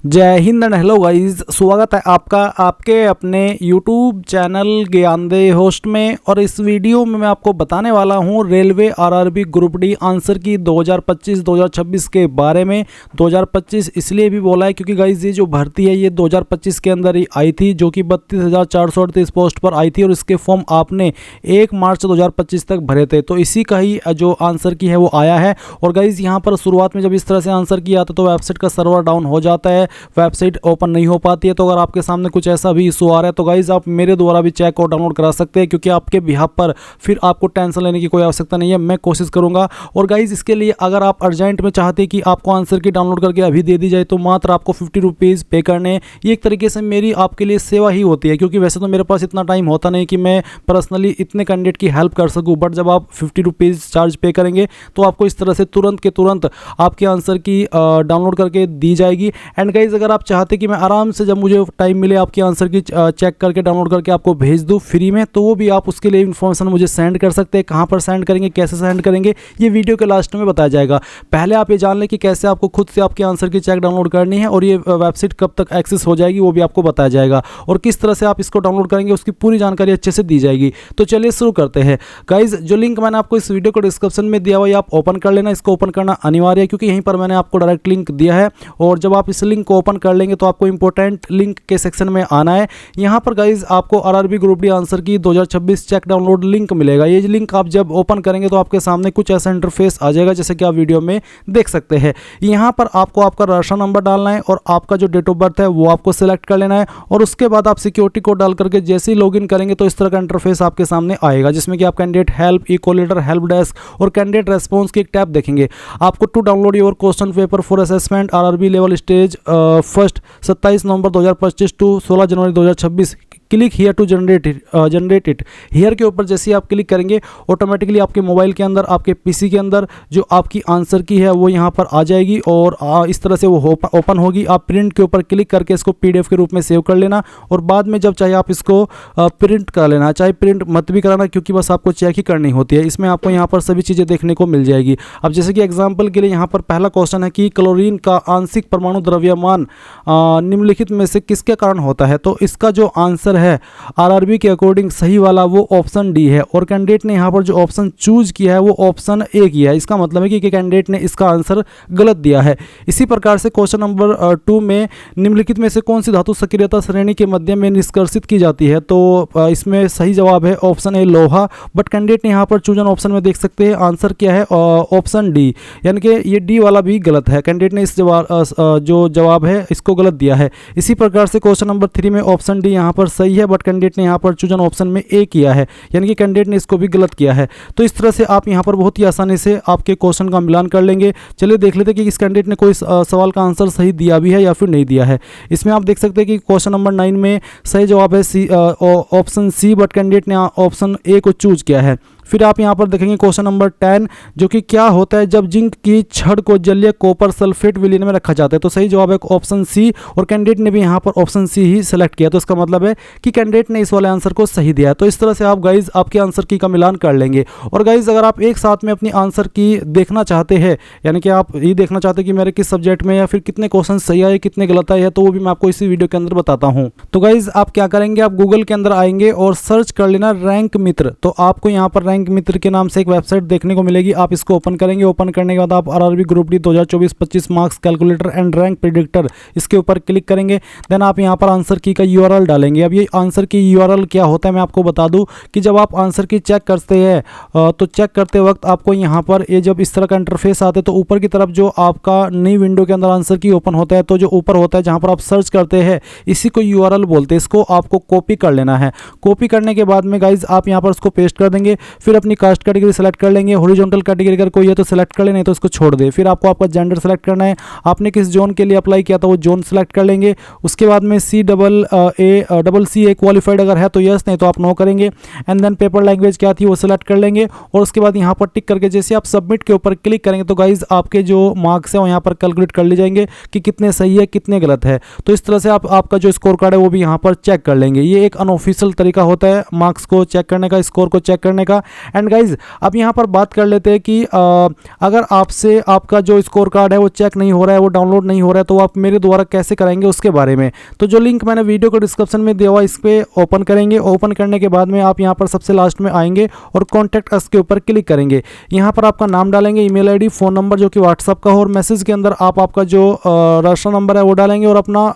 जय Hind and hello guys, स्वागत है आपका आपके अपने YouTube चैनल ज्ञानदे होस्ट में। और इस वीडियो में मैं आपको बताने वाला हूं railway RRB group D answer की 2025-2026 के बारे में। 2025 इसलिए भी बोला है क्योंकि गाइस ये जो भर्ती है ये 2025 के अंदर ही आई थी, जो कि 32,438 पोस्ट पर आई थी और इसके फॉर्म आपने 1 मार्च 2025 तक भरे थे। तो इसी का ही जो आंसर की है वो आया है। और गाइस यहाँ पर शुरुआत में जब इस तरह से आंसर किया था तो वेबसाइट का सर्वर डाउन हो जाता है, वेबसाइट ओपन नहीं हो पाती है। तो अगर आपके सामने कुछ ऐसा भी इशू आ रहा है तो गाइज आप मेरे द्वारा भी चेक और डाउनलोड करा सकते हैं, क्योंकि आपके बिहाफ पर फिर आपको टेंशन लेने की कोई आवश्यकता नहीं है, मैं कोशिश करूंगा। और गाइज इसके लिए अगर आप अर्जेंट में चाहते हैं कि आपको आंसर की डाउनलोड करके अभी दे दी जाए तो मात्र आपको 50 रुपीज़ पे करने। ये एक तरीके से मेरी आपके लिए सेवा ही होती है, क्योंकि वैसे तो मेरे पास इतना टाइम होता नहीं कि मैं पर्सनली इतने कैंडिडेट की हेल्प कर सकूँ। बट जब आप 50 रुपीज़ चार्ज पे करेंगे तो आपको इस तरह से तुरंत के तुरंत आपके आंसर की डाउनलोड करके दी जाएगी। एंड गाइज अगर आप चाहते कि मैं आराम से जब मुझे टाइम मिले आपकी आंसर की चेक करके डाउनलोड करके आपको भेज दूं फ्री में, तो वो भी आप उसके लिए इन्फॉर्मेशन मुझे सेंड कर सकते हैं। कहां पर सेंड करेंगे, कैसे सेंड करेंगे, ये वीडियो के लास्ट में बताया जाएगा। पहले आप ये जान लें कि कैसे आपको खुद से आपके आंसर की चेक डाउनलोड करनी है और ये वेबसाइट कब तक एक्सेस हो जाएगी वो भी आपको बताया जाएगा, और किस तरह से आप इसको डाउनलोड करेंगे उसकी पूरी जानकारी अच्छे से दी जाएगी। तो चलिए शुरू करते हैं। गाइज जो लिंक मैंने आपको इस वीडियो को डिस्क्रिप्शन में दिया हुआ है आप ओपन कर लेना। इसको ओपन करना अनिवार्य है क्योंकि यहीं पर मैंने आपको डायरेक्ट लिंक दिया है। और जब आप इस लिंक को ओपन कर लेंगे तो आपको इंपॉर्टेंट लिंक के सेक्शन में आना है। यहां पर गाइज आपको आरआरबी ग्रुप डी आंसर की 2026 चेक डाउनलोड लिंक मिलेगा। ये लिंक आप जब ओपन करेंगे तो आपके सामने कुछ ऐसा इंटरफेस आ जाएगा जैसे कि आप वीडियो में देख सकते हैं। यहां पर आपको आपका राशन नंबर डालना है और आपका जो डेट ऑफ बर्थ है वो आपको सिलेक्ट कर लेना है। और उसके बाद आप सिक्योरिटी कोड डाल करके जैसे ही लॉगिन करेंगे तो इस तरह का इंटरफेस आपके सामने आएगा, जिसमें कि आप कैंडिडेट हेल्प, इको लीडर, हेल्प डेस्क और कैंडिडेट रेस्पॉन्स की एक टैब देखेंगे। आपको to download your question paper for assessment RRB level stage first 27 November 2025 to 16 January 2026 click here to generate it. Here के ऊपर जैसे ही आप क्लिक करेंगे ऑटोमेटिकली आपके मोबाइल के अंदर, आपके पीसी के अंदर जो आपकी आंसर की है वो यहाँ पर आ जाएगी और इस तरह से वो ओपन होगी। आप प्रिंट के ऊपर क्लिक करके इसको पीडीएफ के रूप में सेव कर लेना और बाद में जब चाहे आप इसको प्रिंट कर लेना, चाहे प्रिंट मत भी कराना क्योंकि बस आपको चेक ही करनी होती है। इसमें आपको यहाँ पर सभी चीज़ें देखने को मिल जाएगी। अब जैसे कि एग्जाम्पल के लिए यहाँ पर पहला क्वेश्चन है कि क्लोरीन का आंशिक परमाणु द्रव्यमान निम्नलिखित में से किसके कारण होता है। तो इसका जो आंसर है आरआरबी के अकॉर्डिंग सही वाला वो ऑप्शन डी है, और कैंडिडेट ने यहाँ पर जो ऑप्शन चूज किया है वो ऑप्शन ए किया है। इसका मतलब है कि कैंडिडेट ने इसका आंसर गलत दिया है। इसी प्रकार से क्वेश्चन नंबर 2 में निम्नलिखित में से कौन सी धातु सक्रियता श्रेणी के मध्य में निष्कर्षित की जाती है। तो इसमें सही जवाब है ऑप्शन ए लोहा, बट कैंडिडेट ने यहाँ पर चूजन ऑप्शन में देख सकते हैं आंसर क्या है ऑप्शन डी, यानी कि ये डी वाला भी गलत है। कैंडिडेट ने इस जो जवाब है इसको गलत दिया है। इसी प्रकार से क्वेश्चन नंबर 3 में ऑप्शन डी यहाँ पर सही है, बट कैंडिडेट ने यहाँ पर चूजन ऑप्शन में ए किया है, यानी कि कैंडिडेट ने इसको भी गलत किया है। तो इस तरह से आप यहाँ पर बहुत ही आसानी से आपके क्वेश्चन का मिलान कर लेंगे। चलिए देख लेते हैं कि इस कैंडिडेट ने कोई सवाल का आंसर सही दिया भी है या फिर नहीं दिया है। इसमें आप देख सकते हैं कि क्वेश्चन नंबर 9 में सही जवाब है सी, ऑप्शन सी, बट कैंडिडेट ने ऑप्शन ए को चूज किया है। फिर आप यहाँ पर देखेंगे क्वेश्चन नंबर 10 जो कि क्या होता है जब जिंक की छड़ को जलीय कॉपर सल्फेट विलीन में रखा जाता है। तो सही जवाब है ऑप्शन सी, और कैंडिडेट ने भी यहाँ पर ऑप्शन सी ही सिलेक्ट किया। तो इसका मतलब है कि कैंडिडेट ने इस वाले आंसर को सही दिया। तो इस तरह से आप गाइज आपके आंसर की का मिलान कर लेंगे। और गाइज अगर आप एक साथ में अपनी आंसर की देखना चाहते हैं, यानी कि आप ये देखना चाहते हैं कि मेरे किस सब्जेक्ट में या फिर कितने क्वेश्चन सही आए, कितने गलत आए हैं, तो वो भी मैं आपको इसी वीडियो के अंदर बताता हूँ। तो गाइज आप क्या करेंगे, आप गूगल के अंदर आएंगे और सर्च कर लेना रैंक मित्र। तो आपको यहाँ पर रैंक मित्र के नाम से एक वेबसाइट देखने को मिलेगी। आप इसको ओपन करेंगे, ओपन करने के बाद आप RRB group D 2024-25 marks calculator and rank predictor इसके ऊपर क्लिक करेंगे। देन आप यहाँ पर आंसर की का यूआरएल डालेंगे। अब ये आंसर की यूआरएल क्या होता है मैं आपको बता दूं कि जब आप आंसर की चेक करते हैं तो चेक करते वक्त आपको यहाँ पर ये जब इस तरह का इंटरफेस आते हैं तो ऊपर की तरफ जो आपका नई विंडो के अंदर आंसर की ओपन होता है तो जो ऊपर होता है जहाँ पर आप सर्च करते हैं इसी को यूआरएल बोलते हैं। इसको आपको कॉपी कर लेना है। कॉपी करने के बाद में गाइज आप यहाँ पर उसको पेस्ट कर देंगे। फिर अपनी कास्ट कैटेगरी सेलेक्ट कर लेंगे। हॉरिजॉन्टल कैटेगरी अगर कोई है तो सेलेक्ट कर लेंगे, तो इसको छोड़ दे। फिर आपको आपका जेंडर सेलेक्ट करना है, आपने किस जोन के लिए अप्लाई किया था वो जोन सेलेक्ट कर लेंगे। उसके बाद में CCA क्वालिफाइड अगर है तो यस, नहीं तो आप नो करेंगे। एंड देन पेपर लैंग्वेज क्या थी वो सेलेक्ट कर लेंगे और उसके बाद यहाँ पर टिक करके जैसे आप सबमिट के ऊपर क्लिक करेंगे तो गाइज आपके जो मार्क्स है वो यहाँ पर कैलकुलेट कर ले जाएंगे कि कितने सही है कितने गलत है। तो इस तरह से आप आपका जो स्कोर कार्ड है वो भी यहाँ पर चेक कर लेंगे। ये एक अनऑफिशियल तरीका होता है मार्क्स को चेक करने का, स्कोर को चेक करने का। एंड गाइज अब यहाँ पर बात कर लेते हैं कि अगर आपसे आपका जो स्कोर कार्ड है वो चेक नहीं हो रहा है, वो डाउनलोड नहीं हो रहा है, तो आप मेरे द्वारा कैसे कराएंगे उसके बारे में। तो जो लिंक मैंने वीडियो को डिस्क्रिप्शन में दिया हुआ, इस पर ओपन करेंगे। ओपन करने के बाद में आप यहाँ पर सबसे लास्ट में आएंगे और कॉन्टैक्ट अस के ऊपर क्लिक करेंगे। यहाँ पर आपका नाम डालेंगे, ईमेल आईडी, फ़ोन नंबर जो कि व्हाट्सअप का हो, और मैसेज के अंदर आप आपका जो राशन नंबर है वो डालेंगे और अपना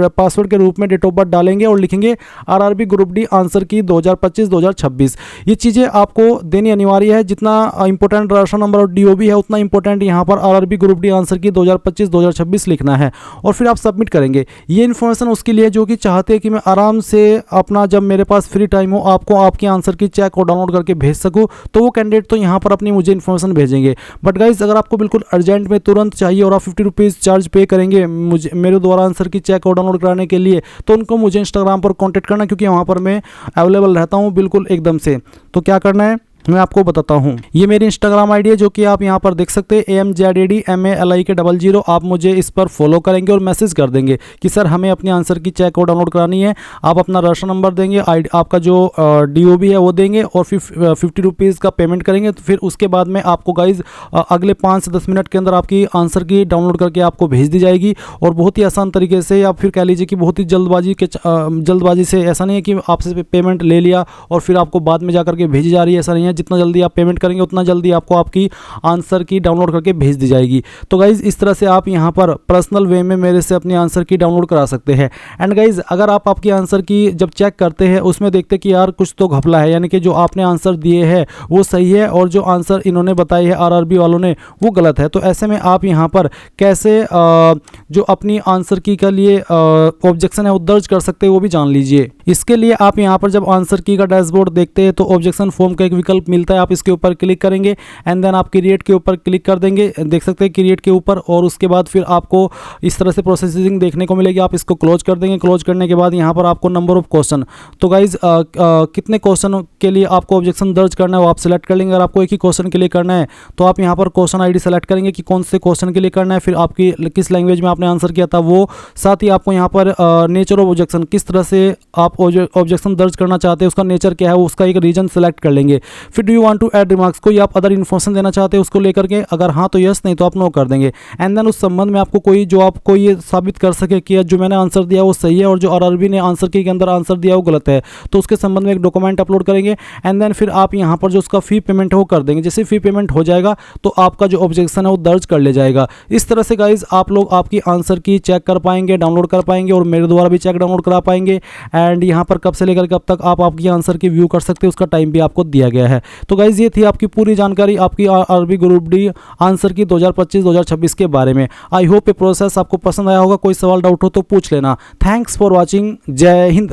पासवर्ड के रूप में डेट ऑफ बर्थ डालेंगे और लिखेंगे आरआरबी ग्रुप डी आंसर की 2025-2026। ये चीज़ें आपको देनी अनिवार्य है। जितना इंपॉर्टेंट राशन नंबर और डीओबी है उतना इंपॉर्टेंट यहाँ पर आरआरबी ग्रुप डी आंसर की 2025-2026 लिखना है और फिर आप सबमिट करेंगे। ये इन्फॉर्मेशन उसके लिए जो कि चाहते हैं कि मैं आराम से अपना, जब मेरे पास फ्री टाइम हो, आपको आपके आंसर की चेक को डाउनलोड करके भेज सकूँ, तो वो कैंडिडेट तो यहाँ पर अपनी मुझे इन्फॉर्मेशन भेजेंगे। बट गाइज अगर आपको बिल्कुल अर्जेंट में तुरंत चाहिए और आप 50 रुपीज़ चार्ज पे करेंगे मुझे मेरे द्वारा आंसर की चेक को डाउनलोड कराने के लिए, तो उनको मुझे इंस्टाग्राम पर कॉन्टैक्ट करना, क्योंकि वहाँ पर मैं अवेलेबल रहता हूँ बिल्कुल एकदम से। तो क्या करना है मैं आपको बताता हूँ। ये मेरी इंस्टाग्राम आईडी है जो कि आप यहाँ पर देख सकते हैं, AMZADDMALIK00। आप मुझे इस पर फॉलो करेंगे और मैसेज कर देंगे कि सर हमें अपनी आंसर की चेक को डाउनलोड करानी है। आप अपना राशन नंबर देंगे, आपका जो DOB है वो देंगे और फिर 50 रुपीज़ का पेमेंट करेंगे। तो फिर उसके बाद में आपको गाइज अगले 5 से 10 मिनट के अंदर आपकी आंसर की डाउनलोड करके आपको भेज दी जाएगी और बहुत ही आसान तरीके से, या फिर कह लीजिए कि बहुत ही जल्दबाजी से। ऐसा नहीं है कि आपसे पेमेंट ले लिया और फिर आपको बाद में जाकर के भेजी जा रही है, ऐसा नहीं है। जितना जल्दी आप पेमेंट करेंगे उतना जल्दी आपको आपकी आंसर की डाउनलोड करके भेज दी जाएगी। तो गाइज इस तरह से आप यहाँ पर पर्सनल वे में मेरे से अपनी आंसर की डाउनलोड करा सकते हैं। एंड गाइज अगर आप आपकी आंसर की जब चेक करते हैं उसमें देखते कि यार कुछ तो घपला है, यानी कि जो आपने आंसर दिए हैं वो सही है और जो आंसर इन्होंने बताई है आरआरबी वालों ने वो गलत है, तो ऐसे में आप यहाँ पर कैसे जो अपनी आंसर की के लिए ऑब्जेक्शन है वो दर्ज कर सकते हैं, वो भी जान लीजिए। इसके लिए आप यहाँ पर जब आंसर की का डैशबोर्ड देखते हैं तो ऑब्जेक्शन फॉर्म का एक विकल्प मिलता है, आप इसके ऊपर क्लिक करेंगे एंड देन आप क्रिएट के ऊपर क्लिक कर देंगे, देख सकते हैं क्रिएट के ऊपर। और उसके बाद फिर आपको इस तरह से प्रोसेसिंग देखने को मिलेगी, आप इसको क्लोज कर देंगे। क्लोज करने के बाद यहाँ पर आपको नंबर ऑफ क्वेश्चन, तो गाइज कितने क्वेश्चन के लिए आपको ऑब्जेक्शन दर्ज करना है वो आप सिलेक्ट कर लेंगे। अगर आपको एक ही क्वेश्चन के लिए करना है तो आप यहाँ पर क्वेश्चन आईडी सेलेक्ट करेंगे कि कौन से क्वेश्चन के लिए करना है, फिर आपकी किस लैंग्वेज में आपने आंसर किया था वो, साथ ही आपको यहाँ पर नेचर ऑफ ऑब्जेक्शन, किस तरह से आप ऑब्जेक्शन दर्ज करना चाहते हैं, उसका नेचर क्या है, उसका एक रीजन सेलेक्ट कर लेंगे। फिर do you want to add remarks, कोई आप अदर इन्फॉर्मेशन देना चाहते हैं उसको लेकर के, अगर हाँ तो यस, नहीं तो आप नो कर देंगे। एंड देन उस संबंध में आपको कोई जो आपको ये साबित कर सके कि जो मैंने आंसर दिया वो सही है और जो आरआरबी ने आंसर के अंदर आंसर दिया वो गलत है, तो उसके संबंध में एक डॉक्यूमेंट अपलोड करेंगे। एंड देन फिर आप यहाँ पर जो उसका फी पेमेंट है वो कर देंगे। जैसे फी पेमेंट हो जाएगा तो आपका जो ऑब्जेक्शन है वो दर्ज कर ले जाएगा। इस तरह से गाइज आप लोग आपकी आंसर की चेक कर पाएंगे, डाउनलोड कर पाएंगे और मेरे द्वारा भी चेक डाउनलोड करा पाएंगे। एंड यहाँ पर कब से लेकर कब तक आप आपकी आंसर की व्यू कर सकते हैं उसका टाइम भी आपको दिया गया है। तो गाइज ये थी आपकी पूरी जानकारी आपकी आरआरबी ग्रुप डी आंसर की 2025-2026 के बारे में। आई होप ये प्रोसेस आपको पसंद आया होगा। कोई सवाल डाउट हो तो पूछ लेना। Thanks for watching. जय हिंद।